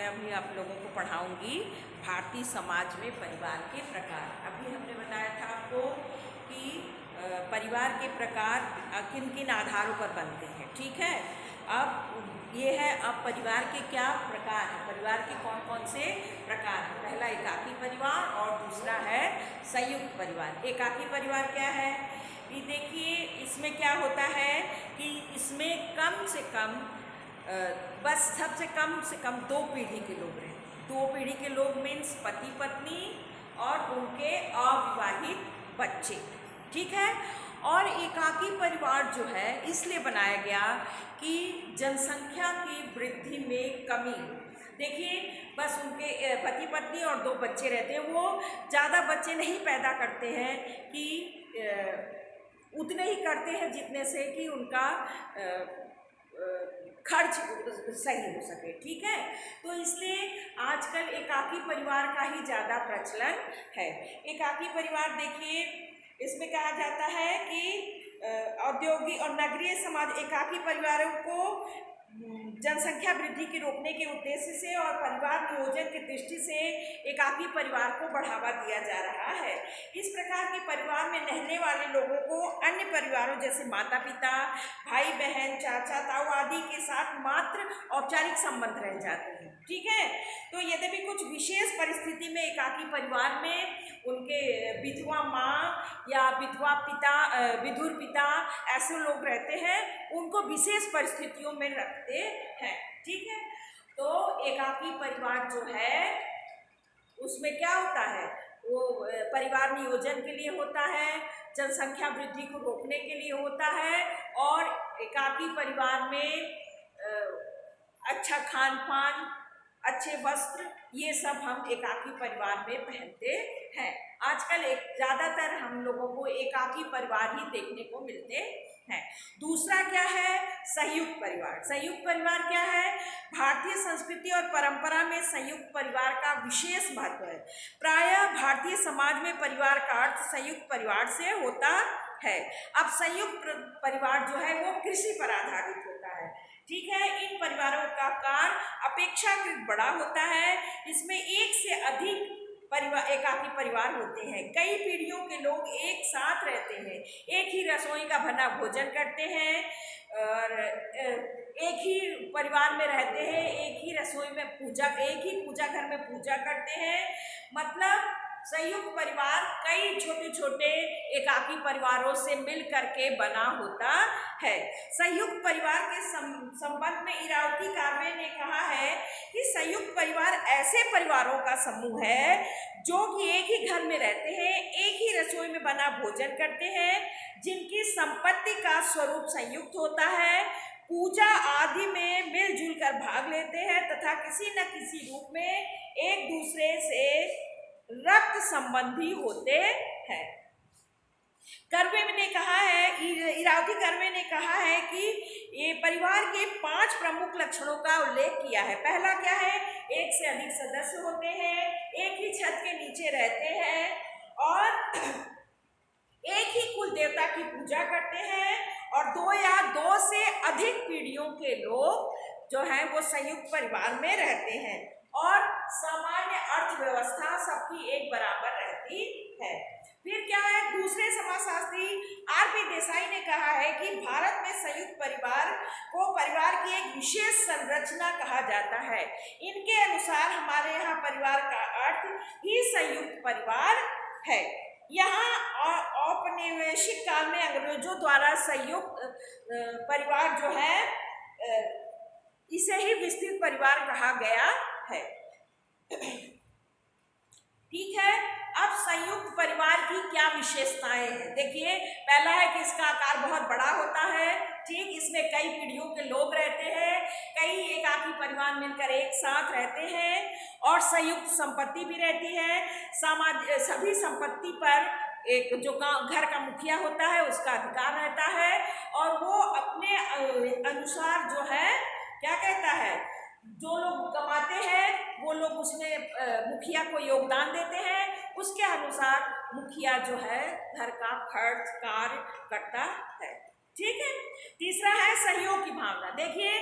मैं अभी आप लोगों को पढ़ाऊंगी भारतीय समाज में परिवार के प्रकार। अभी हमने बताया था आपको कि परिवार के प्रकार किन किन आधारों पर बनते हैं, ठीक है। अब ये है, अब परिवार के क्या प्रकार हैं, परिवार के कौन कौन से प्रकार हैं। पहला एकाकी परिवार और दूसरा है संयुक्त परिवार। एकाकी परिवार क्या है, ये देखिए इसमें क्या होता है कि इसमें कम से कम बस सबसे कम से कम 2 पीढ़ी के लोग रहते हैं। 2 पीढ़ी के लोग मीन्स पति पत्नी और उनके अविवाहित बच्चे, ठीक है। और एकाकी परिवार जो है इसलिए बनाया गया कि जनसंख्या की वृद्धि में कमी। देखिए बस उनके पति पत्नी और 2 बच्चे रहते हैं, वो ज़्यादा बच्चे नहीं पैदा करते हैं कि उतने ही करते हैं जितने से कि उनका खर्च सही हो सके, ठीक है। तो इसलिए आजकल एकाकी परिवार का ही ज़्यादा प्रचलन है। एकाकी परिवार देखिए इसमें कहा जाता है कि औद्योगिक और नगरीय समाज एकाकी परिवारों को जनसंख्या वृद्धि के रोकने के उद्देश्य से और परिवार नियोजन की दृष्टि से एकाकी परिवार को बढ़ावा दिया जा रहा है। इस प्रकार के परिवार में रहने वाले लोगों को अन्य परिवारों जैसे माता पिता, भाई बहन, चाचा ताऊ आदि के साथ मात्र औपचारिक संबंध रह जाते हैं, ठीक है। तो यद्यपि कुछ विशेष परिस्थिति में एकाकी परिवार में उनके विधवा माँ या विधवा पिता, विधुर पिता ऐसे लोग रहते हैं, उनको विशेष परिस्थितियों में रखते हैं, ठीक है। तो एकाकी परिवार जो है उसमें क्या होता है, वो परिवार नियोजन के लिए होता है, जनसंख्या वृद्धि को रोकने के लिए होता है और एकाकी परिवार में अच्छा खान पान, अच्छे वस्त्र, ये सब हम एकाकी परिवार में पहनते हैं। आजकल ज़्यादातर हम लोगों को एकाकी परिवार ही देखने को मिलते हैं। दूसरा क्या है, संयुक्त परिवार। संयुक्त परिवार क्या है, भारतीय संस्कृति और परंपरा में संयुक्त परिवार का विशेष महत्व है। प्रायः भारतीय समाज में परिवार का अर्थ संयुक्त परिवार से होता है। अब संयुक्त परिवार जो है वो कृषि पर आधारित होता है, ठीक है। इन परिवारों का आकार अपेक्षाकृत बड़ा होता है। इसमें एक से अधिक एकाकी परिवार होते हैं। कई पीढ़ियों के लोग एक साथ रहते हैं, एक ही रसोई का बना भोजन करते हैं और एक ही परिवार में रहते हैं, एक ही रसोई में एक ही पूजा घर में पूजा करते हैं। मतलब संयुक्त परिवार कई छोटे छोटे एकाकी परिवारों से मिल करके बना होता है। संयुक्त परिवार के संबंध में इरावती कार्वे ने कहा है कि संयुक्त परिवार ऐसे परिवारों का समूह है जो कि एक ही घर में रहते हैं, एक ही रसोई में बना भोजन करते हैं, जिनकी संपत्ति का स्वरूप संयुक्त होता है, पूजा आदि में मिलजुल कर भाग लेते हैं तथा किसी न किसी रूप में एक दूसरे से रक्त संबंधी होते हैं। कर्वे ने कहा है, इरावती कर्वे ने कहा है कि ये परिवार के 5 प्रमुख लक्षणों का उल्लेख किया है। पहला क्या है, एक से अधिक सदस्य होते हैं, एक ही छत के नीचे रहते हैं और एक ही कुल देवता की पूजा करते हैं और 2 या 2 से अधिक पीढ़ियों के लोग जो हैं वो संयुक्त परिवार में रहते हैं और सामान्य अर्थव्यवस्था सबकी एक बराबर रहती है। फिर क्या है, दूसरे समाजशास्त्री आर.पी. देसाई ने कहा है कि भारत में संयुक्त परिवार को परिवार की एक विशेष संरचना कहा जाता है। इनके अनुसार हमारे यहाँ परिवार का अर्थ ही संयुक्त परिवार है। यहाँ औपनिवेशिक काल में अंग्रेजों द्वारा संयुक्त परिवार जो है इसे ही विस्तृत परिवार कहा गया है, ठीक है। अब संयुक्त परिवार की क्या विशेषताएं हैं, देखिए पहला है कि इसका आकार बहुत बड़ा होता है, ठीक। इसमें कई पीढ़ियों के लोग रहते हैं, कई एकाकी परिवार मिलकर एक साथ रहते हैं और संयुक्त संपत्ति भी रहती है। सभी संपत्ति पर एक जो घर का मुखिया होता है उसका अधिकार रहता है और वो अपने अनुसार जो है क्या कहता है, जो लोग कमाते हैं वो लोग उसमें मुखिया को योगदान देते हैं, उसके अनुसार मुखिया जो है घर का खर्च कार्य करता है। ठीक है। तीसरा है सहयोग की भावना। देखिए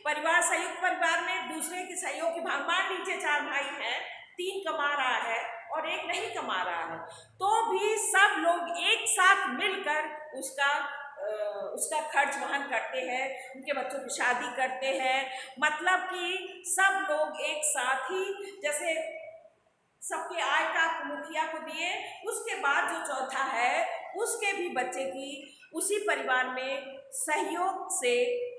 परिवार, संयुक्त परिवार में दूसरे के सहयोग की भावना, मान लीजिए 4 भाई हैं, 3 कमा रहा है और एक नहीं कमा रहा है, तो भी सब लोग एक साथ मिलकर उसका खर्च वहन करते हैं, उनके बच्चों की शादी करते हैं। मतलब कि सब लोग एक साथ ही, जैसे सबके आय का मुखिया को दिए, उसके बाद जो चौथा है उसके भी बच्चे की उसी परिवार में सहयोग से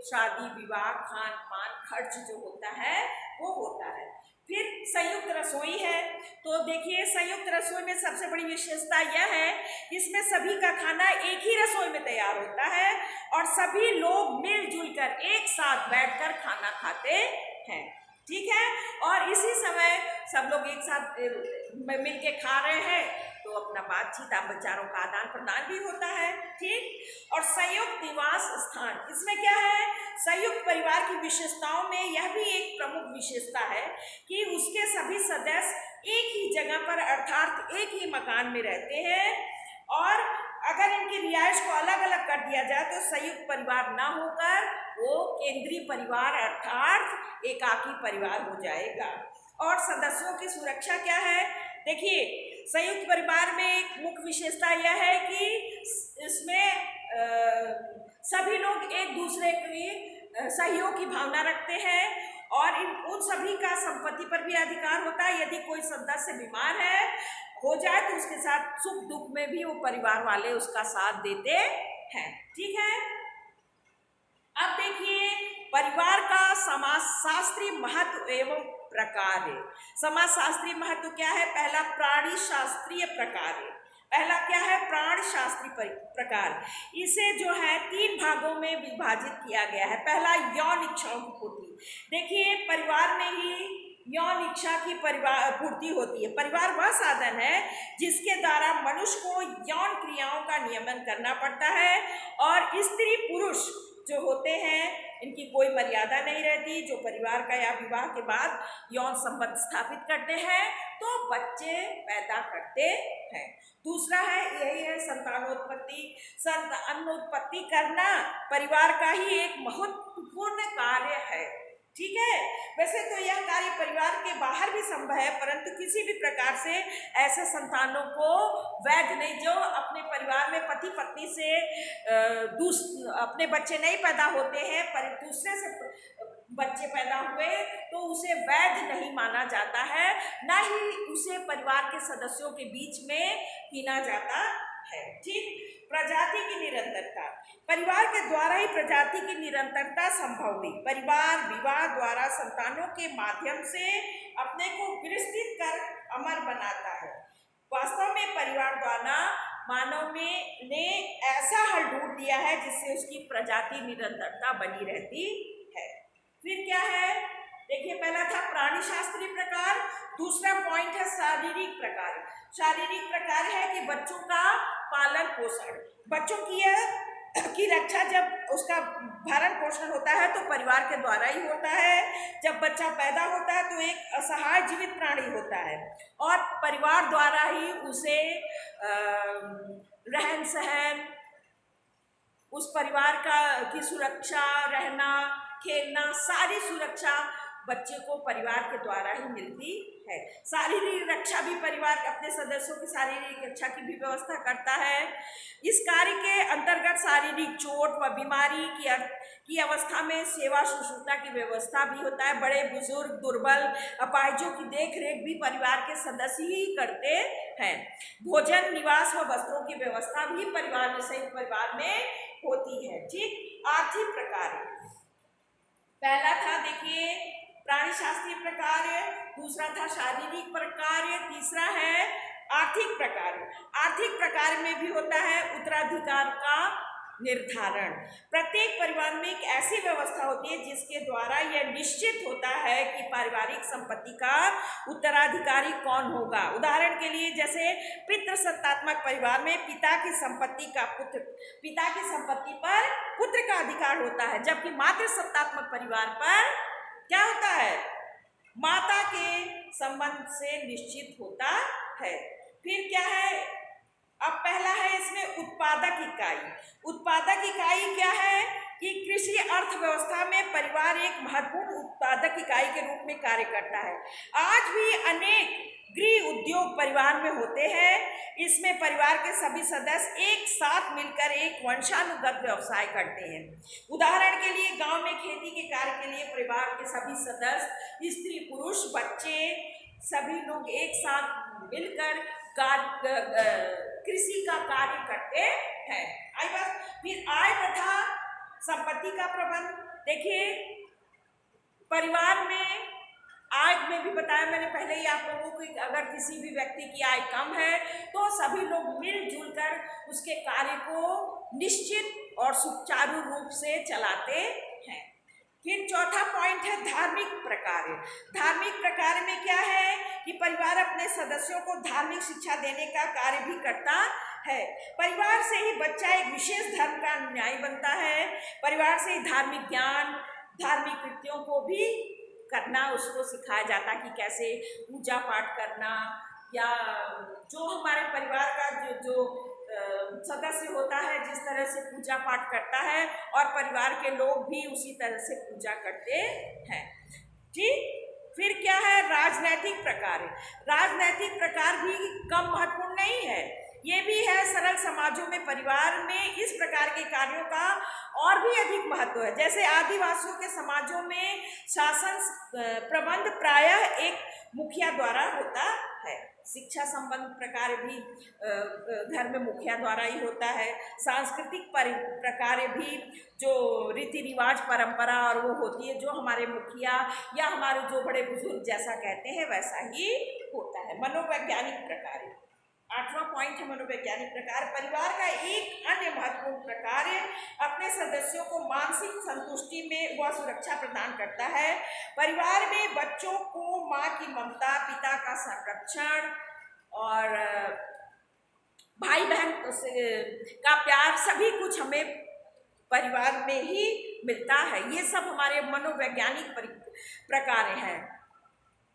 शादी विवाह खान पान खर्च जो होता है वो होता है। फिर संयुक्त रसोई है। तो देखिए संयुक्त रसोई में सबसे बड़ी विशेषता यह है कि इसमें सभी का खाना एक ही रसोई में तैयार होता है और सभी लोग मिलजुल कर एक साथ बैठकर खाना खाते हैं। ठीक है। और इसी समय सब लोग एक साथ मिलके खा रहे हैं तो अपना बातचीत, आप विचारों का आदान प्रदान भी होता है। ठीक। और संयुक्त निवास स्थान, इसमें क्या है, संयुक्त परिवार की विशेषताओं में यह भी एक प्रमुख विशेषता है कि उसके सभी सदस्य एक ही जगह पर अर्थात एक ही मकान में रहते हैं। और अगर इनकी रिहाइश को अलग अलग कर दिया जाए तो संयुक्त परिवार ना होकर वो केंद्रीय परिवार अर्थात एकाकी परिवार हो जाएगा। और सदस्यों की सुरक्षा क्या है, देखिए संयुक्त परिवार में एक मुख्य विशेषता यह है कि इसमें सभी लोग एक दूसरे की सहयोग की भावना रखते हैं और उन सभी का संपत्ति पर भी अधिकार होता है। यदि कोई सदस्य बीमार हो जाए तो उसके साथ सुख दुख में भी वो परिवार वाले उसका साथ देते हैं। ठीक है। अब देखिए परिवार का समाजशास्त्रीय महत्व एवं प्रकार है। समाजशास्त्रीय महत्व क्या है, पहला प्राणी शास्त्रीय प्रकार है। पहला क्या है, प्राण शास्त्रीय प्रकार। इसे जो है 3 भागों में विभाजित किया गया है। पहला यौन इच्छाओं की पूर्ति। देखिए परिवार में ही यौन इच्छा की पूर्ति होती है। परिवार वह साधन है जिसके द्वारा मनुष्य को यौन क्रियाओं का नियमन करना पड़ता है और स्त्री पुरुष जो होते हैं इनकी कोई मर्यादा नहीं रहती। जो परिवार का या विवाह के बाद यौन संबंध स्थापित करते हैं तो बच्चे पैदा करते हैं। दूसरा है यही है संतानोत्पत्ति। संतानोत्पत्ति करना परिवार का ही एक महत्वपूर्ण कार्य है। ठीक है। वैसे तो यह कार्य परिवार के बाहर भी संभव है, परंतु किसी भी प्रकार से ऐसे संतानों को वैध नहीं, जो अपने परिवार में पति पत्नी से अपने बच्चे नहीं पैदा होते हैं पर दूसरे से बच्चे पैदा हुए तो उसे वैध नहीं माना जाता है, ना ही उसे परिवार के सदस्यों के बीच में गिना जाता है। ठीक। प्रजाति की निरंतरता, परिवार के द्वारा ही प्रजाति की निरंतरता संभव हुई। परिवार विवाह द्वारा संतानों के माध्यम से अपने को विस्तृत कर अमर बनाता है। वास्तव में परिवार द्वारा मानव ने ऐसा हल ढूंढ दिया है जिससे उसकी प्रजाति निरंतरता बनी रहती है। फिर क्या है, देखिए पहला था प्राणी शास्त्रीय प्रकार, दूसरा पॉइंट है शारीरिक प्रकार। शारीरिक प्रकार है कि बच्चों का पालन पोषण, बच्चों की रक्षा जब उसका भरण पोषण होता है तो परिवार के द्वारा ही होता है। जब बच्चा पैदा होता है तो एक असहाय जीवित प्राणी होता है और परिवार द्वारा ही उसे रहन सहन, उस परिवार की सुरक्षा, रहना खेलना, सारी सुरक्षा बच्चे को परिवार के द्वारा ही मिलती है। शारीरिक रक्षा भी परिवार अपने सदस्यों की शारीरिक रक्षा की भी व्यवस्था करता है। इस कार्य के अंतर्गत शारीरिक चोट व बीमारी की अवस्था में सेवा शुश्रूषा की व्यवस्था भी होता है। बड़े बुजुर्ग, दुर्बल, अपाहिजों की देख रेख भी परिवार के सदस्य ही करते हैं। भोजन, निवास व वस्त्रों की व्यवस्था भी परिवार में, संयुक्त परिवार में होती है। ठीक। आर्थिक प्रकार, पहला था देखिए प्राणी शास्त्रीय प्रकार, दूसरा था शारीरिक प्रकार, तीसरा है आर्थिक प्रकार। आर्थिक प्रकार में भी होता है उत्तराधिकार का निर्धारण। प्रत्येक परिवार में एक ऐसी व्यवस्था होती है जिसके द्वारा यह निश्चित होता है कि पारिवारिक संपत्ति का उत्तराधिकारी कौन होगा। उदाहरण के लिए जैसे पितृसत्तात्मक परिवार में पिता की संपत्ति पर पुत्र का अधिकार होता है, जबकि मातृसत्तात्मक परिवार पर क्या होता है, माता के संबंध से निश्चित होता है। फिर क्या है, अब पहला है इसमें उत्पादक इकाई। उत्पादक इकाई क्या है कि कृषि अर्थव्यवस्था में परिवार एक महत्वपूर्ण उत्पादक इकाई के रूप में कार्य करता है। आज भी अनेक गृह उद्योग परिवार में होते हैं। इसमें परिवार के सभी सदस्य एक साथ मिलकर एक वंशानुगत व्यवसाय करते हैं। उदाहरण के लिए गांव में खेती के कार्य के लिए परिवार के सभी सदस्य, स्त्री पुरुष बच्चे, सभी लोग एक साथ मिलकर कृषि का कार्य करते हैं। आई बात। फिर आय तथा संपत्ति का प्रबंध। देखिए, परिवार में आय में भी बताया मैंने पहले ही आप लोगों को, अगर किसी भी व्यक्ति की आय कम है तो सभी लोग मिलजुल कर उसके कार्य को निश्चित और सुचारू रूप से चलाते हैं। फिर चौथा पॉइंट है धार्मिक प्रकार्य। धार्मिक प्रकार्य में क्या है कि परिवार अपने सदस्यों को धार्मिक शिक्षा देने का कार्य भी करता है। परिवार से ही बच्चा एक विशेष धर्म का न्यायी बनता है। परिवार से ही धार्मिक ज्ञान, धार्मिक कृत्यों को भी करना उसको सिखाया जाता है कि कैसे पूजा पाठ करना, या जो हमारे परिवार का जो सदस्य होता है जिस तरह से पूजा पाठ करता है, और परिवार के लोग भी उसी तरह से पूजा करते हैं। ठीक। फिर क्या है राजनैतिक प्रकार। राजनैतिक प्रकार भी कम महत्वपूर्ण नहीं है, ये भी है। सरल समाजों में परिवार में इस प्रकार के कार्यों का और भी अधिक महत्व है। जैसे आदिवासियों के समाजों में शासन प्रबंध प्रायः एक मुखिया द्वारा होता है। शिक्षा संबंध प्रकार भी घर में मुखिया द्वारा ही होता है। सांस्कृतिक प्रकार भी जो रीति रिवाज परंपरा और वो होती है, जो हमारे मुखिया या हमारे जो बड़े बुजुर्ग जैसा कहते हैं वैसा ही होता है। मनोवैज्ञानिक प्रकार, आठवां पॉइंट है मनोवैज्ञानिक प्रकार। परिवार का एक अन्य महत्वपूर्ण प्रकार अपने सदस्यों को मानसिक संतुष्टि में व सुरक्षा प्रदान करता है। परिवार में बच्चों को माँ की ममता, पिता का संरक्षण और भाई बहन का प्यार, सभी कुछ हमें परिवार में ही मिलता है। ये सब हमारे मनोवैज्ञानिक प्रकार हैं।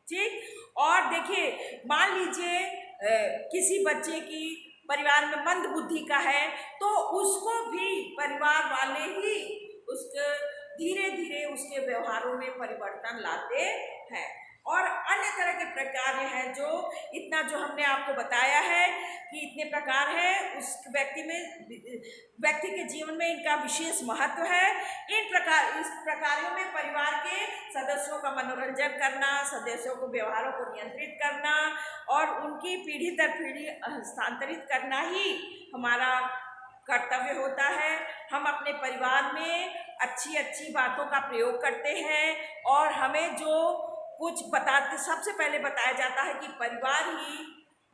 ठीक। और देखिए, मान लीजिए किसी बच्चे की परिवार में मंद बुद्धि का है तो उसको भी परिवार वाले ही उसके धीरे धीरे उसके व्यवहारों में परिवर्तन लाते हैं। और अन्य तरह के प्रकार हैं जो इतना जो हमने आपको बताया है कि इतने प्रकार हैं, उस व्यक्ति के जीवन में इनका विशेष महत्व है। इस प्रकारों में परिवार के सदस्यों का मनोरंजन करना, सदस्यों को व्यवहारों को नियंत्रित करना और उनकी पीढ़ी दर पीढ़ी हस्तांतरित करना ही हमारा कर्तव्य होता है। हम अपने परिवार में अच्छी अच्छी बातों का प्रयोग करते हैं और हमें जो कुछ सबसे पहले बताया जाता है कि परिवार ही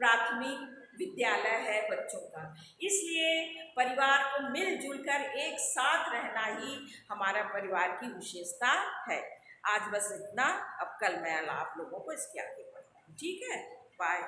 प्राथमिक विद्यालय है बच्चों का। इसलिए परिवार को मिलजुल कर एक साथ रहना ही हमारा परिवार की विशेषता है। आज बस इतना। अब कल मैं आप लोगों को इसके आगे पढ़ाऊंगी। ठीक है, बाय।